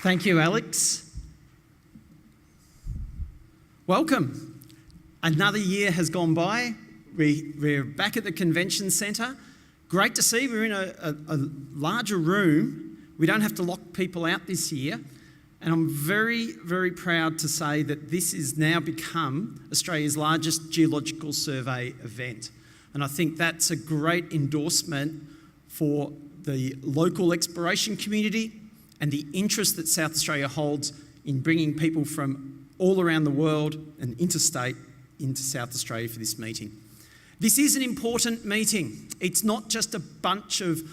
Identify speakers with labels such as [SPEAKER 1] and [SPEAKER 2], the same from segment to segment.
[SPEAKER 1] Thank you, Alex. Welcome. Another year has gone by. We're back at the convention centre. Great to see we're in a larger room. We don't have to lock people out this year. And I'm very, very proud to say that this has now become Australia's largest geological survey event. And I think that's a great endorsement for the local exploration community and the interest that South Australia holds in bringing people from all around the world and interstate into South Australia for this meeting. This is an important meeting. It's not just a bunch of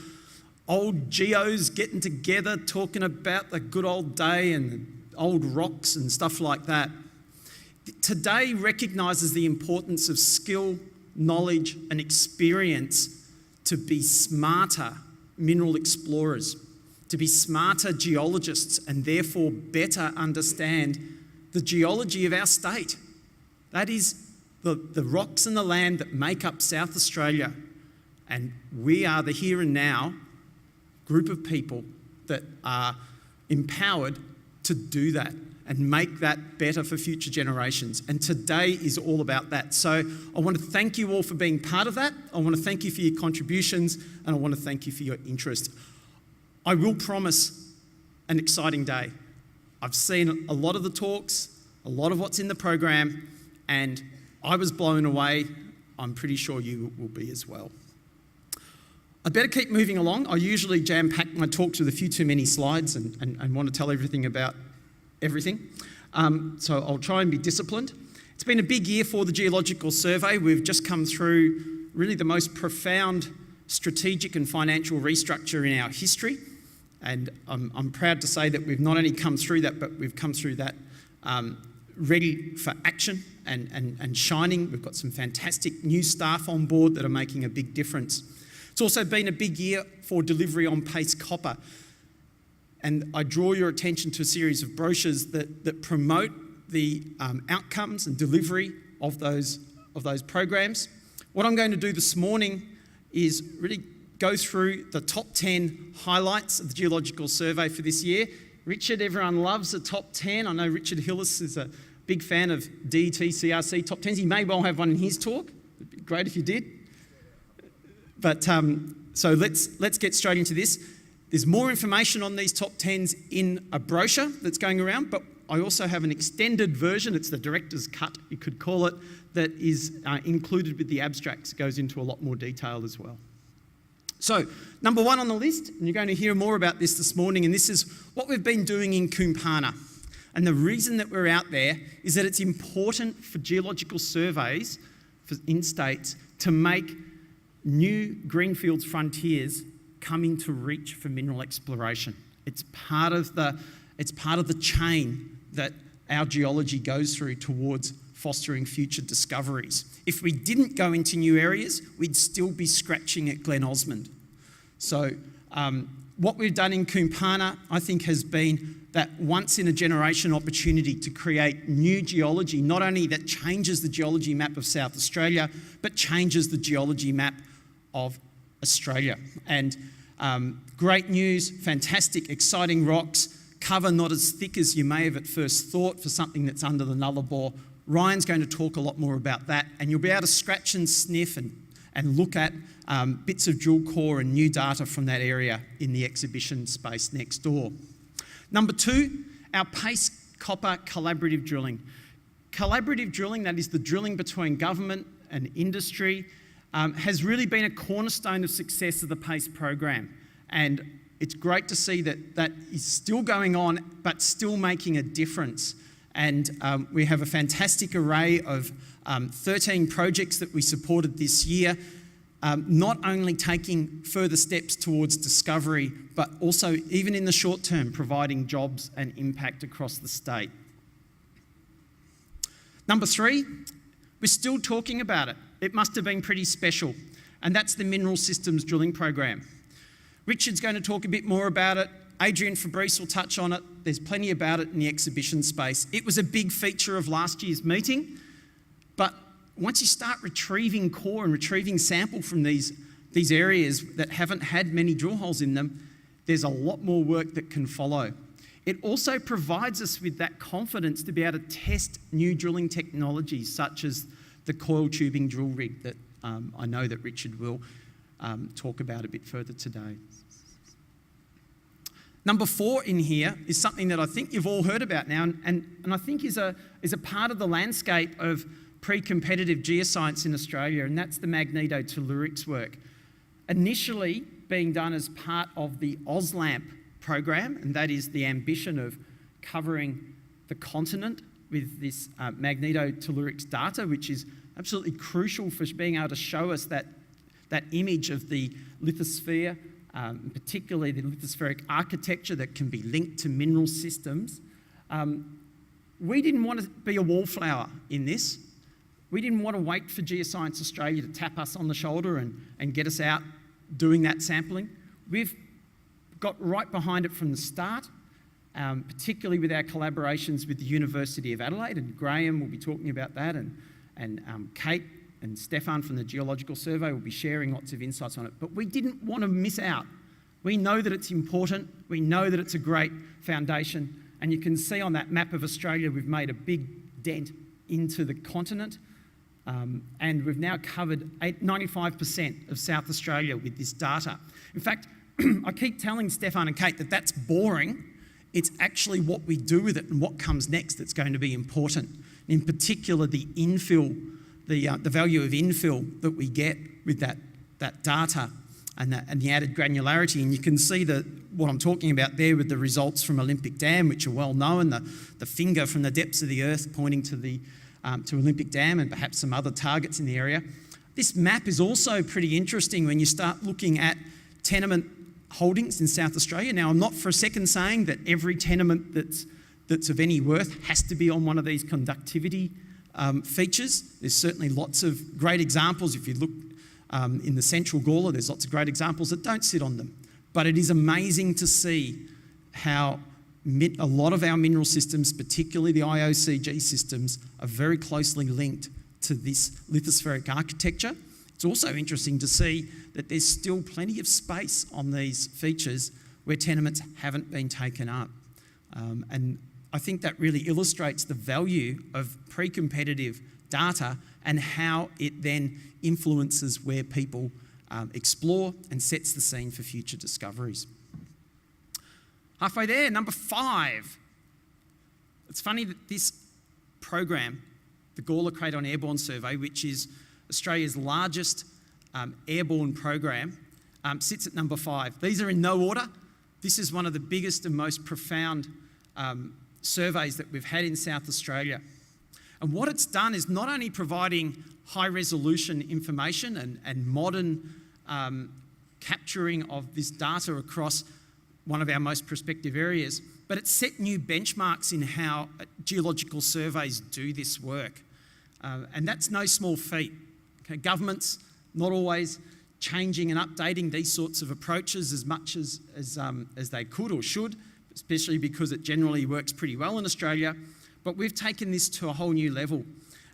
[SPEAKER 1] old geos getting together talking about the good old day and the old rocks and stuff like that. Today recognises the importance of skill, knowledge and experience to be smarter mineral explorers, to be smarter geologists and therefore better understand the geology of our state. That is the rocks and the land that make up South Australia. And we are the here and now group of people that are empowered to do that and make that better for future generations. And today is all about that. So I want to thank you all for being part of that. I want to thank you for your contributions and I want to thank you for your interest. I will promise an exciting day. I've seen a lot of the talks, a lot of what's in the program, and I was blown away. I'm pretty sure you will be as well. I'd better keep moving along. I usually jam-pack my talks with a few too many slides and want to tell everything about everything. So I'll try and be disciplined. It's been a big year for the Geological Survey. We've just come through really the most profound strategic and financial restructure in our history. And I'm proud to say that we've not only come through that, but we've come through that ready for action and shining. We've got some fantastic new staff on board that are making a big difference. It's also been a big year for delivery on paste copper. And I draw your attention to a series of brochures that promote the outcomes and delivery of those programs. What I'm going to do this morning is really go through the top 10 highlights of the Geological Survey for this year. Richard, everyone loves the top 10. I know Richard Hillis is a big fan of DET, CRC top 10s. He may well have one in his talk. It'd be great if you did. But so let's get straight into this. There's more information on these top 10s in a brochure that's going around, but I also have an extended version. It's the director's cut, you could call it, that is included with the abstracts. It goes into a lot more detail as well. So, number one on the list, and you're going to hear more about this morning, and this is what we've been doing in Campanha. And the reason that we're out there is that it's important for geological surveys in states to make new greenfields frontiers come into reach for mineral exploration. It's part of the chain that our geology goes through towards fostering future discoveries. If we didn't go into new areas, we'd still be scratching at Glen Osmond. So what we've done in Campanha, I think, has been that once-in-a-generation opportunity to create new geology, not only that changes the geology map of South Australia, but changes the geology map of Australia. And great news, fantastic, exciting rocks, cover not as thick as you may have at first thought for something that's under the nullarbor. Ryan's going to talk a lot more about that, and you'll be able to scratch and sniff and look at bits of dual core and new data from that area in the exhibition space next door. Number two, our paste copper collaborative drilling. Collaborative drilling, that is the drilling between government and industry, has really been a cornerstone of success of the PACE program. And it's great to see that that is still going on, but still making a difference. And we have a fantastic array of 13 projects that we supported this year, not only taking further steps towards discovery, but also, even in the short term, providing jobs and impact across the state. Number three, we're still talking about it. It must have been pretty special, and that's the Mineral Systems Drilling Program. Richard's going to talk a bit more about it. Adrian Fabrice will touch on it. There's plenty about it in the exhibition space. It was a big feature of last year's meeting, but once you start retrieving core and retrieving sample from these areas that haven't had many drill holes in them, there's a lot more work that can follow. it also provides us with that confidence to be able to test new drilling technologies, such as the coil tubing drill rig that I know that Richard will talk about a bit further today. Number 4 in here is something that I think you've all heard about now, and I think is a part of the landscape of pre-competitive geoscience in Australia, and that's the magnetotellurics work. Initially being done as part of the AusLAMP program, and that is the ambition of covering the continent with this magnetotellurics data, which is absolutely crucial for being able to show us that image of the lithosphere, particularly the lithospheric architecture that can be linked to mineral systems. We didn't want to be a wallflower in this. We didn't want to wait for Geoscience Australia to tap us on the shoulder and get us out doing that sampling. We've got right behind it from the start, particularly with our collaborations with the University of Adelaide, and Graham will be talking about that, and Kate and Stefan from the Geological Survey will be sharing lots of insights on it. But we didn't want to miss out. We know that it's important. We know that it's a great foundation. And you can see on that map of Australia, we've made a big dent into the continent. And we've now covered 95% of South Australia with this data. In fact, I keep telling Stefan and Kate that that's boring. It's actually what we do with it and what comes next that's going to be important. In particular, the infill, the value of infill that we get with that data and the added granularity. And you can see what I'm talking about there with the results from Olympic Dam, which are well known, the finger from the depths of the earth pointing to Olympic Dam and perhaps some other targets in the area. This map is also pretty interesting when you start looking at tenement holdings in South Australia. Now, I'm not for a second saying that every tenement that's of any worth has to be on one of these conductivity features. There's certainly lots of great examples. If you look in the Central Gawler, there's lots of great examples that don't sit on them. But it is amazing to see how a lot of our mineral systems, particularly the IOCG systems, are very closely linked to this lithospheric architecture. It's also interesting to see that there's still plenty of space on these features where tenements haven't been taken up. And I think that really illustrates the value of pre-competitive data and how it then influences where people explore and sets the scene for future discoveries. Halfway there, number 5. It's funny that this program, the Gawler Craton Airborne Survey, which is Australia's largest airborne program, sits at number 5. These are in no order. This is one of the biggest and most profound surveys that we've had in South Australia. And what it's done is not only providing high-resolution information and modern capturing of this data across one of our most prospective areas, but it's set new benchmarks in how geological surveys do this work. And that's no small feat. Okay, governments not always changing and updating these sorts of approaches as much as they could or should, especially because it generally works pretty well in Australia. But we've taken this to a whole new level.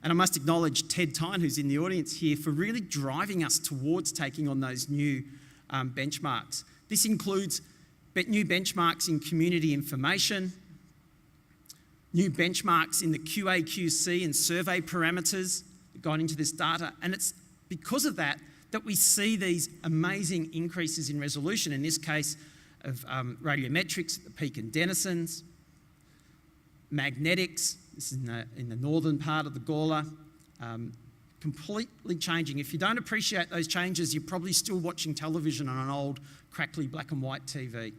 [SPEAKER 1] And I must acknowledge Ted Tyne, who's in the audience here, for really driving us towards taking on those new benchmarks. This includes new benchmarks in community information, new benchmarks in the QA/QC and survey parameters that got into this data. And it's because of that we see these amazing increases in resolution, in this case of radiometrics at the Peak and Denisons, magnetics, this is in the northern part of the Gawler, completely changing. If you don't appreciate those changes, you're probably still watching television on an old, crackly black and white TV.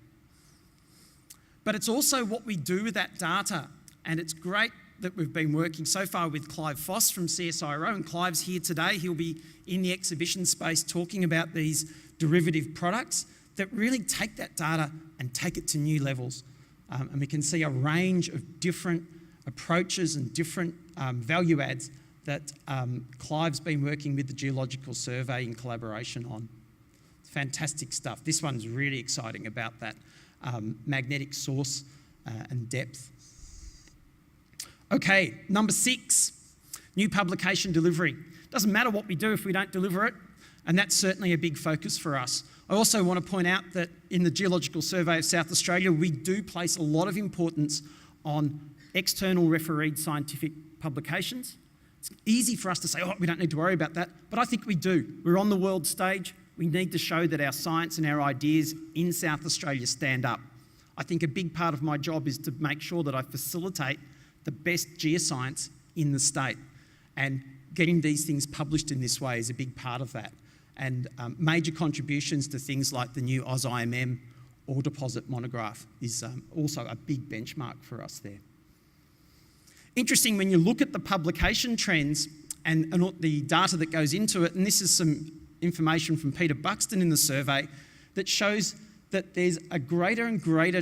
[SPEAKER 1] But it's also what we do with that data, and it's great that we've been working so far with Clive Foss from CSIRO, and Clive's here today. He'll be in the exhibition space talking about these derivative products that really take that data and take it to new levels. And we can see a range of different approaches and different value adds that Clive's been working with the Geological Survey in collaboration on. Fantastic stuff. This one's really exciting about that magnetic source and depth. Okay, number 6, new publication delivery. Doesn't matter what we do if we don't deliver it. And that's certainly a big focus for us. I also want to point out that in the Geological Survey of South Australia, we do place a lot of importance on external refereed scientific publications. It's easy for us to say, oh, we don't need to worry about that, but I think we do. We're on the world stage. We need to show that our science and our ideas in South Australia stand up. I think a big part of my job is to make sure that I facilitate the best geoscience in the state, and getting these things published in this way is a big part of that. And major contributions to things like the new AusIMM ore deposit monograph is also a big benchmark for us there. Interesting when you look at the publication trends and the data that goes into it, and this is some information from Peter Buxton in the survey that shows that there's a greater and greater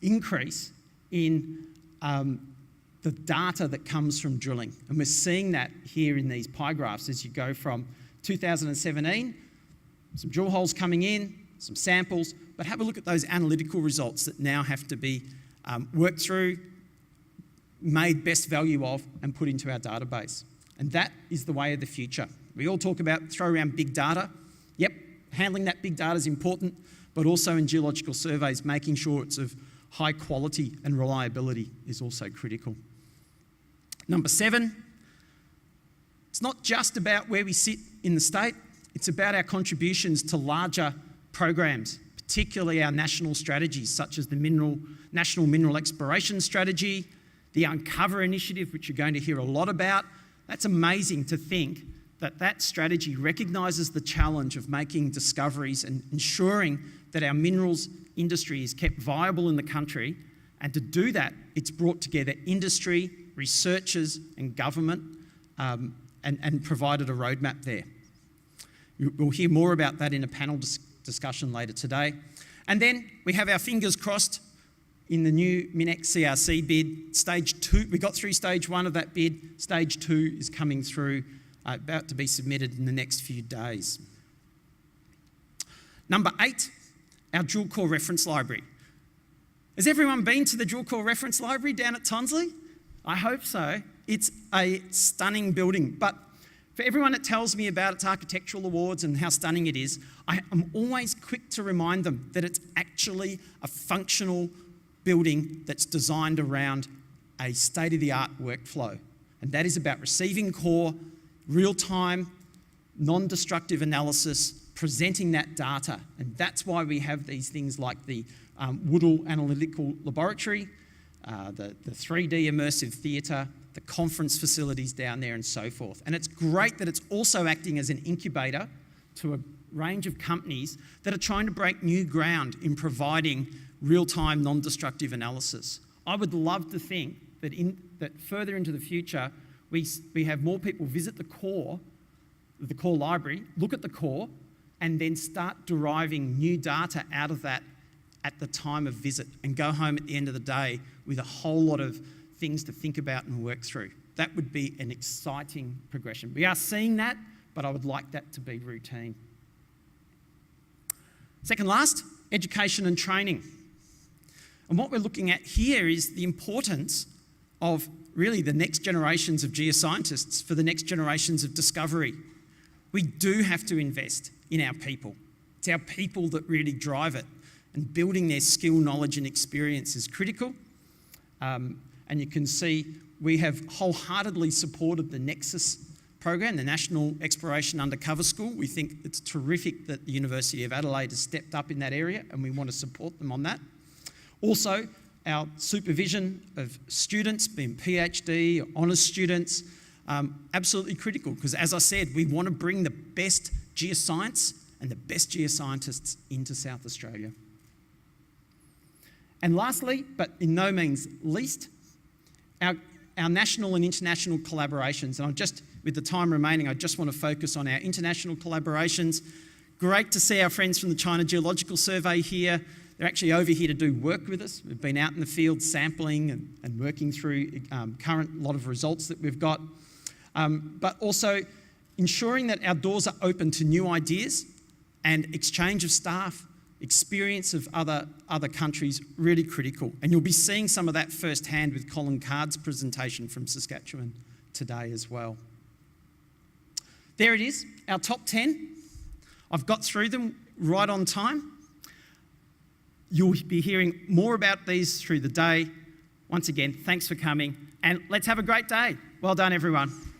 [SPEAKER 1] increase in the data that comes from drilling. And we're seeing that here in these pie graphs as you go from 2017, some drill holes coming in, some samples, but have a look at those analytical results that now have to be worked through, made best value of, and put into our database. And that is the way of the future. We all talk about, throw around big data. Yep, handling that big data is important, but also in geological surveys, making sure it's of high quality and reliability is also critical. Number 7, it's not just about where we sit in the state, it's about our contributions to larger programs, particularly our national strategies, such as the National Mineral Exploration Strategy, the Uncover Initiative, which you're going to hear a lot about. That's amazing to think that that strategy recognises the challenge of making discoveries and ensuring that our minerals industry is kept viable in the country. And to do that, it's brought together industry, researchers and government and provided a roadmap there. We'll hear more about that in a panel discussion later today. And then we have our fingers crossed in the new MinEx CRC bid. Stage 2, we got through stage 1 of that bid. Stage 2 is coming through, about to be submitted in the next few days. Number 8, our drill core reference library. Has everyone been to the drill core reference library down at Tonsley? I hope so. It's a stunning building, but for everyone that tells me about its architectural awards and how stunning it is, I am always quick to remind them that it's actually a functional building that's designed around a state-of-the-art workflow. And that is about receiving core, real-time, non-destructive analysis, presenting that data. And that's why we have these things like the Woodall Analytical Laboratory, the 3D immersive theatre, the conference facilities down there and so forth. And it's great that it's also acting as an incubator to a range of companies that are trying to break new ground in providing real-time non-destructive analysis. I would love to think that further into the future, we have more people visit the core library, look at the core, and then start deriving new data out of that at the time of visit and go home at the end of the day with a whole lot of things to think about and work through. That would be an exciting progression. We are seeing that, but I would like that to be routine. Second last, education and training. And what we're looking at here is the importance of really the next generations of geoscientists for the next generations of discovery. We do have to invest in our people. It's our people that really drive it, and building their skill, knowledge and experience is critical. And you can see we have wholeheartedly supported the Nexus program, the National Exploration Undercover School. We think it's terrific that the University of Adelaide has stepped up in that area, and we want to support them on that. Also, our supervision of students, being PhD, or honours students, absolutely critical, because as I said, we want to bring the best geoscience and the best geoscientists into South Australia. And lastly, but in no means least, our national and international collaborations. And with the time remaining, I just want to focus on our international collaborations. Great to see our friends from the China Geological Survey here. They're actually over here to do work with us. We've been out in the field sampling and working through current lot of results that we've got. But also ensuring that our doors are open to new ideas and exchange of staff, experience of other countries, really critical. And you'll be seeing some of that firsthand with Colin Card's presentation from Saskatchewan today as well. There it is, our top 10. I've got through them right on time. You'll be hearing more about these through the day. Once again, thanks for coming, and let's have a great day. Well done, everyone.